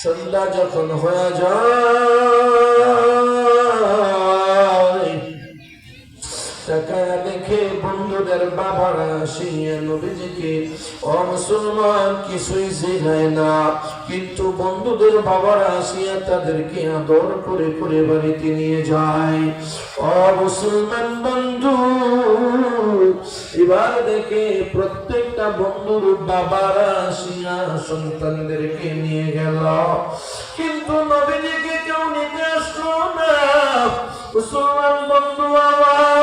সন্ধ্যা যখন হয়ে যায়, তাকায়া দেখে বন্ধুদের বাবারা আসিয়া নবীজিকে, ও মুসলমান, কিছুই জিগায় না, কিন্তু বন্ধুদের বাবারা আসিয়া তাদেরকে আদর করে করে বাড়িতে নিয়ে যায়। ও মুসলমান বন্ধু, এবার দেখে প্রত্যেকটা বন্ধুর বাবারা আসিয়া সন্তানদেরকে নিয়ে গেল, কিন্তু নবীজিকে কেউ নিতে আসলো না। মুসলমান বন্ধু আমার,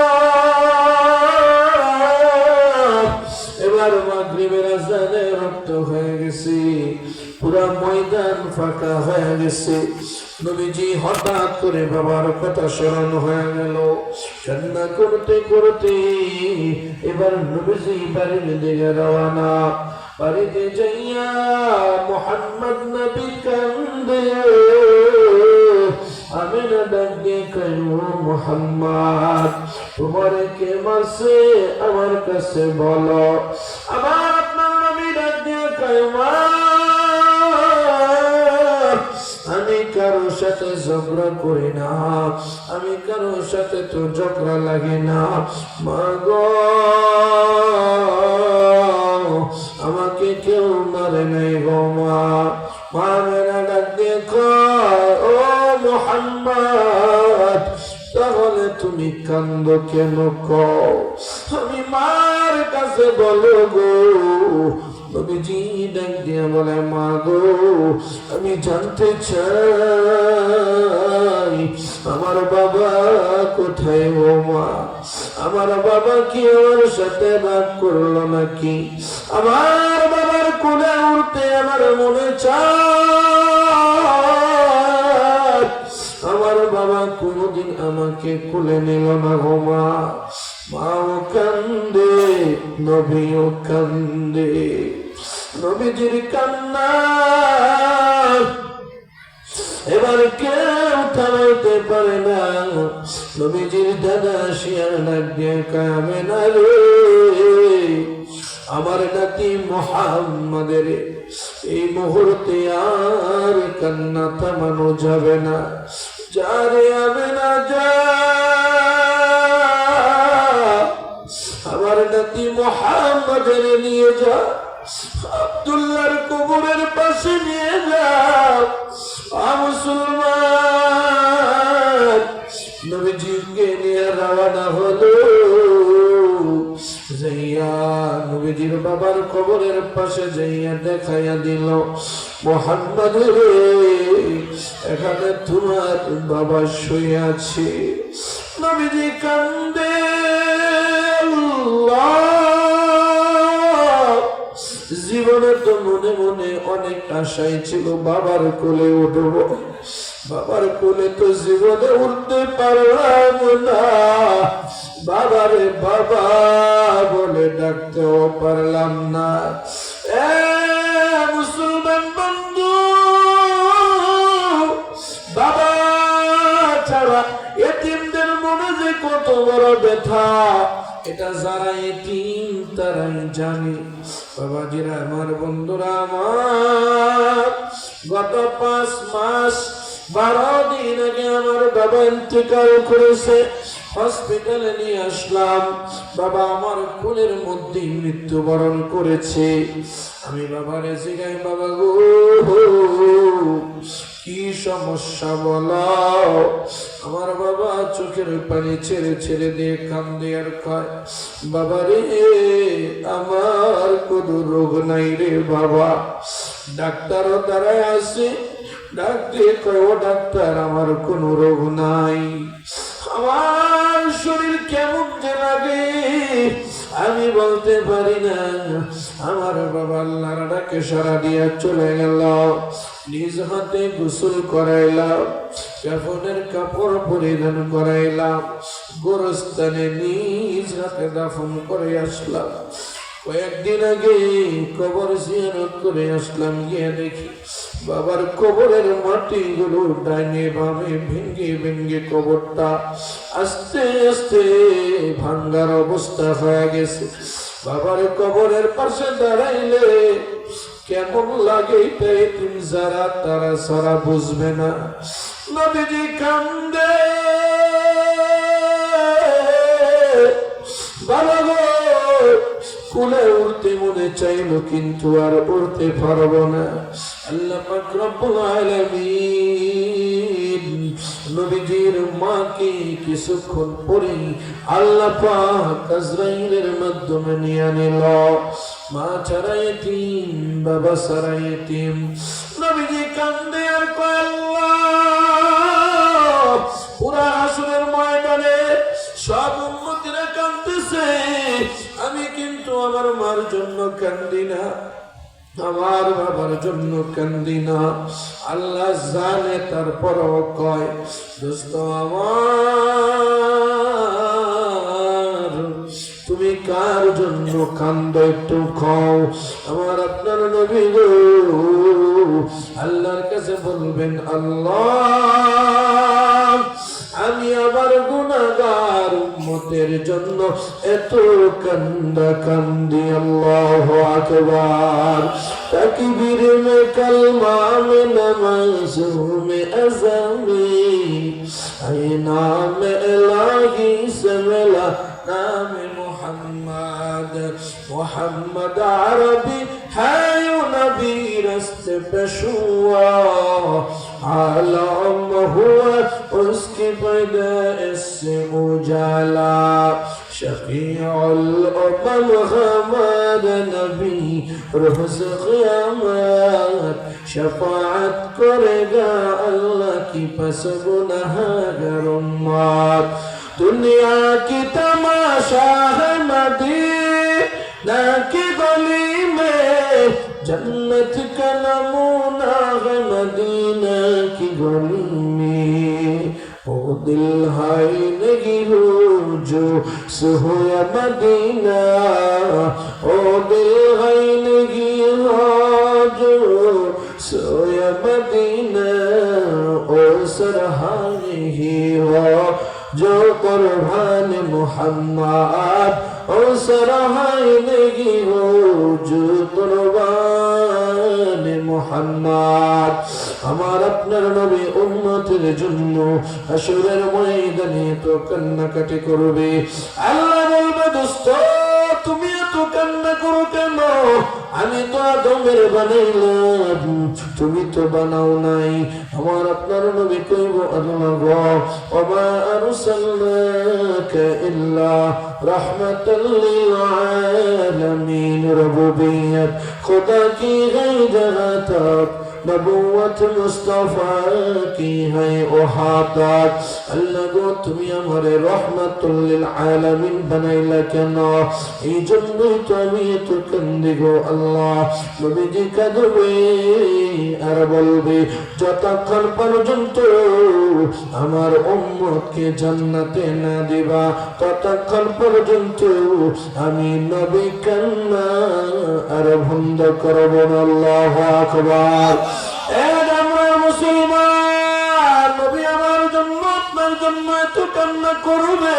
এবার মাগরিবের আযানে রক্ত হয়ে গেছে, পুরা ময়দান ফাঁকা হয়ে গেছে। নবীজি হঠাৎ করে বাবার কথা স্মরণ হয়ে গেল। কান্না করতে করতে এবার নবীজি বাড়ির দিকে রওনা। বাড়িতে যাইয়া মুহাম্মদ নবী কান্দে, আমি না ডাক দিয়ে কই, ও মুহাম্মদ, তোমার কে মারছে আমার কাছে বলো। আবার আপনার নবী ডাক দিয়ে কই, মা, আমি কারো সাথে ঝগড়া করি না, আমি কারো সাথে তো ঝগড়া লাগে না, মা গো, আমাকে কেউ মারে নাই গো মা। মা মেরা ডাক দিয়ে কয়, ও মুহাম্মদ, তাহলে তুমি কান্দো কেন কও, আমি মার কাছে বলো গো। নবীজি ডাক দিয়ে বলে, মা গো, আমি জানতে চাই আমার বাবা কোথায় গো মা? আমার বাবা কি আমার সাথে রাগ করলো নাকি? আমার বাবার কোলে উঠতে আমার মনে চায়, আমার বাবা কোনদিন আমাকে কোলে নিল না গো মা। মাও কান্দে, নবীও কান্দে, নবীজির কান্না এবার কেউ থামাইতে পারে না। নবীজির দাদা শিয়ার ডাক দিয়ে কামে না রে, আমার নাতি মুহাম্মাদের এই মুহূর্তে আর কান্না থামানো যাবে না। যারে আমি না যা, আমার নাতি মুহাম্মাদের নিয়ে যা, আব্দুল্লাহর কবরের পাশে নিয়ে যা। মুসলমান, নবীজিকে নিয়ে রওনা হলো। যাইয়া নবীজির বাবার কবরের পাশে যাইয়া দেখাইয়া দিল, মুহাম্মদ রে, এখানে তোমার বাবা শুয়ে আছে। নবীজি কান্দে, জীবনে তো মনে মনে অনেক আশাই ছিল বাবার কোলে উঠব, বাবার কোলে তো জীবনে উঠতে পারলাম না, বাবারে বাবা বলে ডাকতেও পারলাম না। এ মুসলমান বন্ধু, বাবা ছাড়া এতিমদের মনে যে কত বড় ব্যথা, এটা যারা এতিম তারাই জানে। বাবাজিরা আমার, বন্ধুরা আমার, গত 5 মাস 12 দিন আগে আমার বাবা ইন্তেকাল করেছে। হসপিটালে নিয়ে আসলাম, বাবা আমার কোলের মধ্যে মৃত্যুবরণ করেছে। আমি বাবারে জিগাই, বাবা গো, কি সমস্যা বলো? আমার বাবা চোখের পানি ছেড়ে ছেড়ে দিয়ে কান্দে আর কয়, বাবা রে, আমার কোনো রোগ নাই রে বাবা। ডাক্তারও দাঁড়ায় আছে, ডাক্তার কয়, ও ডাক্তার, আমার কোনো রোগ নাই। আমার শরীর কেমন যে লাগে আমি বলতে পারি না। আমার বাবা আল্লাহর ডাকে সাড়া দিয়া চলে গেল। নিজ হাতে গোসল করাইলাম, কাফনের কাপড় পরিধান করাইলাম, গোরস্থানে নিজ হাতে দাফন করে আসলাম। কয়েকদিন আগে কবর জিয়ারত করে আসলাম, গিয়ে দেখি বাবার কবরের মাটিগুলো ডাইনে বামে ভেঙ্গে ভেঙ্গে কবরটা আস্তে আস্তে ভাঙ্গার অবস্থা হয়ে গেছে। বাবার কবরের পাশে দাঁড়াইলে কেমন লাগে এটা এতিম যারা তারা সারা বুঝবে না। নবীজি কান্দে, বাবা গো কুলে উঠতে মনে চাইল কিন্তু আর উঠতে পারবো না। আল্লাহ পাক রব্বুল আলামিন নবীজির মাকে কিছুক্ষণ পরে আল্লাহ পাক আজরাইলের মাধ্যমে নিয়ে নিল। মা ছাড়া এতিম, বাবা ছাড়া এতিম। নবীজি কান্দে আর কয় আল্লাহ, পুরা হাসরের ময়দানে সব উম্মতিরা কাঁদতেছে, আমি কিন্তু আমার মার জন্য কান্দি না, আমার বাবার জন্য কান্দি না। আল্লাহ জানে, তারপরও কয় দোস্ত আমার, তুমি কার জন্য কান্দো একটু খাও। আমার আপনার নবী গো আল্লাহর কাছে বলবেন, আল্লাহ আমি আমার গুনাহগার উম্মতের জন্য এত কান্দা কান্দি। আল্লাহু আকবার। তাকবীর মে কলমা মে নামাজ মে আযামি আয় নাম ইলাহি সে মিলা নাম মুহাম্মদ। মুহাম্মদ আরবি है नबी रस्ते पे शुआ, आलम हुआ उसकी पैदाइश से उजाला। शफीउल उम्म हमाद नबी रोज़ क़यामत शफाअत करेगा अल्लाह की पस गुनहगार उम्मत। दुनिया की तमाशा है मदीना की गली में, जन्नत का नमूना है मदीना की गली में। ओ दिल हाय नहीं हो जो सोया मदीना, ओ दिल हाय नहीं हो जो सोया मदीना। ओ सरहाने ही हो जो कुर्बान मुहम्मद, ओ सरहाने नहीं हो जो कुर्बान মুহাম্মদ। আমার আপনার নবী উম্মতের জন্য হাসরের ময়দানে তো কান্নাকাটি করবে। আল্লাহ বলবে, দোস্ত তুমি এত কান্না করো কেন? আমি তো আদমের বানাইলাম, তুমি তো বানাও নাই। আমার আপনার নবী কইব, আল্লাহ গো ওমা আরসালনাকা ইল্লা রাহমাতাল লিল আলামিন। রুবুবিয়ত खुदा की है जहाँ तक नबुवत मुस्तफा की है ओहाता। अल्लाह गो তুমি আমারে রহমাতুল লিল আলামিন বানাইলা কেন? এই জন্যই তো আমি এত কান্দি গো আল্লাহ। নবীজি কাঁদবে আর বলবে, যতক্ষণ পর্যন্ত আমার উম্মতকে জান্নাতে না দিবা ততক্ষণ পর্যন্ত আমি নবী কান্না আর বন্ধ করব না। আল্লাহু আকবার। আমরা মুসলমান, নবী আমার জন্য আপনার জন্য এত কান্না করবে।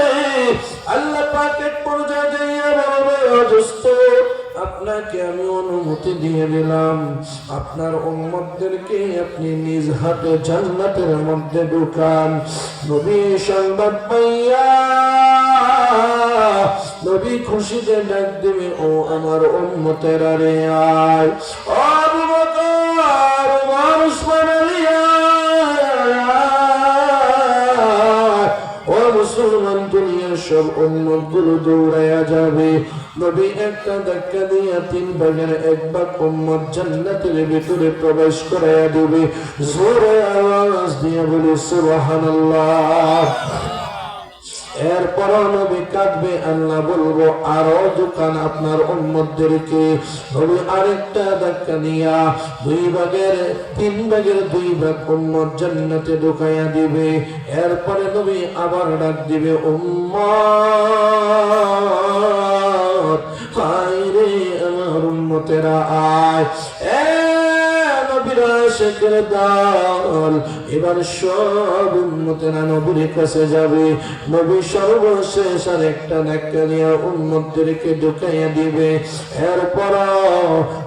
আল্লাহ পাক এক পর্যায়ে দিয়ে বলবে, দোস্ত আপনাকে আমি অনুমতি দিয়ে দিলাম, আপনার উম্মতদেরকে আপনি নিজ হাতে জান্নাতের মধ্যে ঢুকান। নবী সংবাদ পাইয়া নবী খুশিতে ডাক দিবে, ও আমার উম্মতেরা রে আয়। ও আবু বকর, ওমর, উসমান, আলী ও মুসলমান দুনিয়ার সব উম্মত গুলো দৌড়াইয়া যাবে। নবী একটা ধাক্কা দিয়া 3 ভাগের 1 ভাগ উম্মত জান্নাতের ভিতরে প্রবেশ করাইয়া দিবে। জোরে আওয়াজ দিয়ে বলে সুবহানাল্লাহ। এরপর নবী কাঁদবে, আল্লাহ বলবো আরো দোকান আপনার উম্মতদেরকে। নবী আরেকটা ধাক্কা দিয়া 2 ভাগের 3 ভাগের 2 ভাগ উম্মত জান্নাতে ঢুকাইয়া দিবে। এরপরে নবী আবার ডাক দিবে, উম্মত হায় রে আমার উম্মতেরা আয়। নবীর আশিকের দল এবার সব উম্মতেরা নবীর কাছে যাবে। নবী সর্বশেষ আর একটা ধাক্কা দিয়ে উম্মতদেরকে ঢুকাইয়া দিবে। এরপর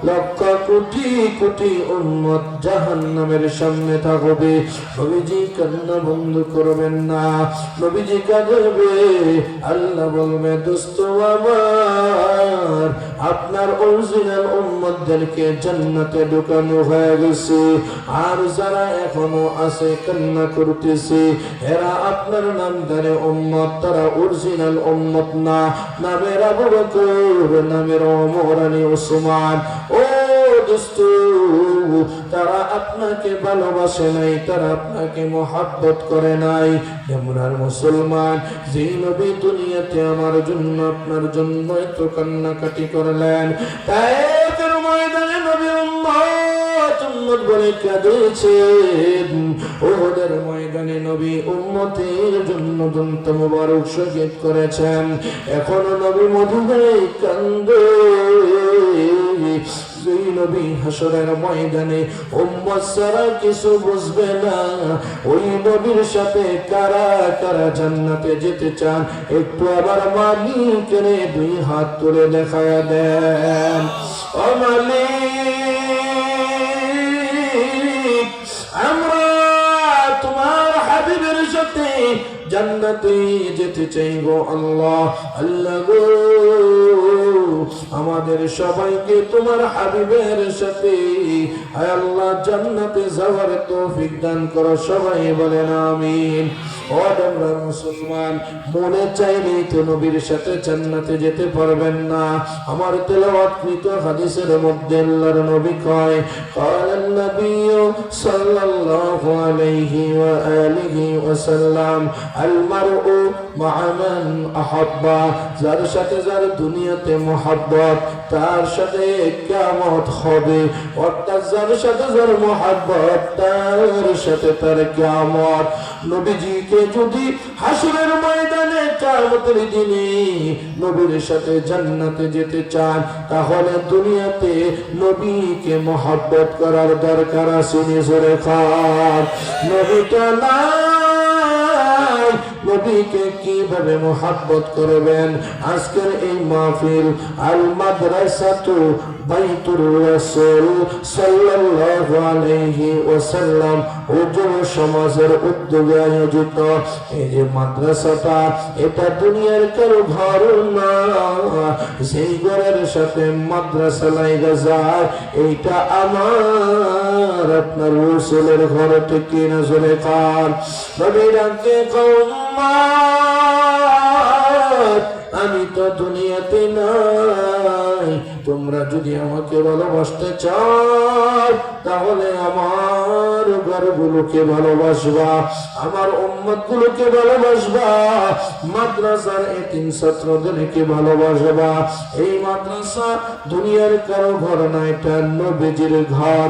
লক্ষ কোটি কোটি উম্মত জাহান্নামের সামনে থাকবে। নবীজি কান্না বন্ধ করবেন না, নবীজি কাঁদবে। আল্লাহ বলবে, দোস্ত আমার, আপনার অরিজিনাল উম্মতদেরকে জান্নাতে ঢুকানো হয়ে গেছে, আর যারা এখনো আছে কান্না করতেছে এরা আপনার নামদারে উম্মত, তারা অরিজিনাল উম্মত না। নামের আবু বকর, নামের ওমর আলী ওসমান। ও দোস্ত, তারা আপনাকে ভালোবাসে নাই, তারা আপনাকে মোহাব্বত করে নাই। আমরার মুসলমান, যে নবী দুনিয়াতে আমার জন্য আপনার জন্য এত কান্নাকাটি করলেন, তাইফের ময়দানে নবী উম্মত উম্মত বলে কাঁদেছেন। ওহদের ময়দানে নবী উম্মতের জন্য দন্ত মুবারক শহীদ করেছেন। এখনো নবী মদিনায় কান্দে। যেই নবী হাসরের ময়দানে উম্মত ছাড়া কিছু বুঝবে না, ওই নবীর সাথে কারা কারা জান্নাতে যেতে চান একটু আবার মালিকের দুই হাত তুলে দেখায়া দেন। ও মালিক, আমরা তোমার হাবিবের সাথে জান্নাতে যেতে চাইব। আল্লাহ আল্লাহ গো, আমাদের সবাইকে তোমার হাবিবের সাথে আয় আল্লাহ জান্নাতে যাওয়ার তৌফিক দান করো। সবাই বলেন আমিন। ও আমরা মুসলমান, মনে চাইলেই তো নবীর সাথে জান্নাতে যেতে পারবেন না। আমার তেলাওয়াতকৃত হাদিসের মধ্যে আল্লাহর নবী কয়, ক্বালান নবী সাল্লাল্লাহু আলাইহি ওয়া আলিহি ওয়াসাল্লাম, আল মারউ মা'a মান আহাব্বা, যার সাথে যার দুনিয়াতে মুহাব্বত তার সাথে কিয়ামত হবে। অর্থাৎ যার সাথে যার মুহাব্বত তার সাথে তার কিয়ামত। নবীজিকে যদি হাসরের ময়দানে কিয়ামতের দিনে নবীর সাথে জান্নাতে যেতে চান, তাহলে দুনিয়াতে নবীকে মুহাব্বত করার দরকার আছে। নিজরে খান নবীটা নাই, নবীকে কিভাবে মুহাব্বত করবেন? আজকের এই মাহফিল আল মাদ্রাসাতু বাইতুর রাসূল সাল্লাল্লাহু আলাইহি ওয়াসাল্লাম ও যুব সমাজের উদ্যোগে আয়োজিত এই যে মাদ্রাসাটা, এটা দুনিয়ার কারো ঘর না। সেই ঘরের সাথে মাদ্রাসা লাগা যায়, এইটা আমার আপনার রাসূলের ঘর থেকে নজরে খান। নবী ডাকে আমি তো দুনিয়াতে নাই, তোমরা যদি আমাকে ভালোবাসতে চাও তাহলে আমার ঘরগুলোকে ভালোবাসবা, আমার উম্মতগুলোকে ভালোবাসবা, মাদ্রাসার এতিম ছাত্রদেরকে ভালোবাসবা। এই মাদ্রাসা দুনিয়ার কারো ঘর না, এটা নবীজির ঘর।